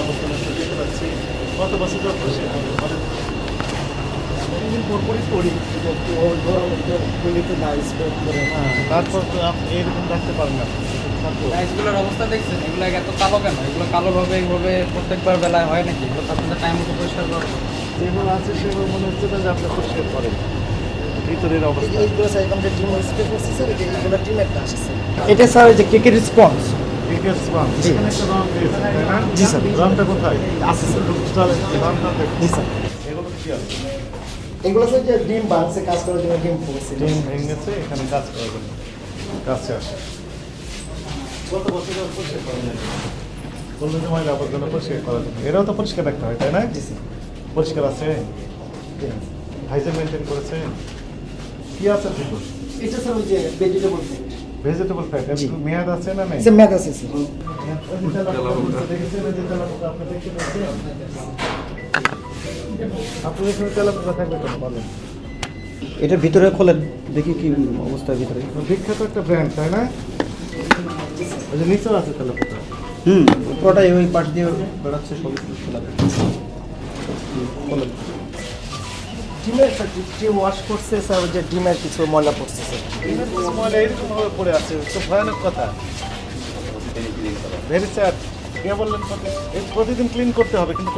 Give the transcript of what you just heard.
অবস্থা নষ্ট দেখতে পাচ্ছি। কত বছর ধরে পরিষ্কার করেন বলেন? অনেকদিন পরপরই করি, একটু গলিতে না স্প্রে করে। হ্যাঁ, তারপর তো আপনি এরকম রাখতে পারেন না। থাকবো। টাইলসগুলোর অবস্থা দেখছেন, এগুলো এত কালো কেন? এগুলো কালোভাবে এইভাবে প্রত্যেকবার বেলায় হয় নাকি? এগুলো তো আপনাদের টাইম মতো পরিষ্কার করা উচিত। যেভাবে আছে সেভাবে মনে হচ্ছে না যে আপনি পরিষ্কার করেন। ভিতরের অবস্থা এইগুলো স্যার এখন যে টিম স্প্রে করছে স্যার, এইগুলো টিমেরটা আসে স্যার। এটা স্যার ওই যে কেকের রেসপন্স একের স্পান। জি। এখানে একটা রং দিয়েছে, তাই না? জি স্যার। রংটা কোথায়? আছে স্যার। চলে, রংটা দেখুন। জি স্যার। এগুলো কি আছে? এগুলো স্যার যে ডিম ভাঙছে, কাজ করার জন্য ডিম পড়ছে। ডিম ভেঙেছে, এখানে কাজ করা যাবে। কাছে আসে। কত বছর ধরে পরিষ্কার করেন না? বললেন যে ময়লা আবর্জনা পরিষ্কার করার জন্য। এরাও তো পরিষ্কার রাখতে হয়, তাই না? জি স্যার। পরিষ্কার আছে? জি। হাইজেন মেনটেন করেছে? কি আছে ভিতর? এটা স্যার ওই যে ভেজিটেবল ফ্যাট। ভেজিটেবল ফ্যাট, জি। মেয়াদ আছে না নেই? স্যার ম্যাথ আছে স্যার। দেখেছেন যে তেলাপোকা আপনি দেখতে পাচ্ছেন? আপনি এখানে তেলাপোকা থাকবে কেন বলেন? এটার ভিতরে খোলেন, দেখি কি অবস্থা ভিতরে। বিখ্যাত একটা ব্র্যান্ড, তাই না? ওই যে নিচেও আছে তেলাপোকা। পুরোটাই ওই পাশ দিয়ে বেড়াচ্ছে, সব খোলা খোলেন। ডিমের স্যার ডিম ওয়াশ করছে স্যার, ওই যে ডিমের কিছু ময়লা পড়ছে স্যার। ময়লা এরকম ভাবে পড়ে আছে, খুব ভয়ানক কথা। Very sad. কে বললেন প্রতিদিন ক্লিন করতে হবে, কিন্তু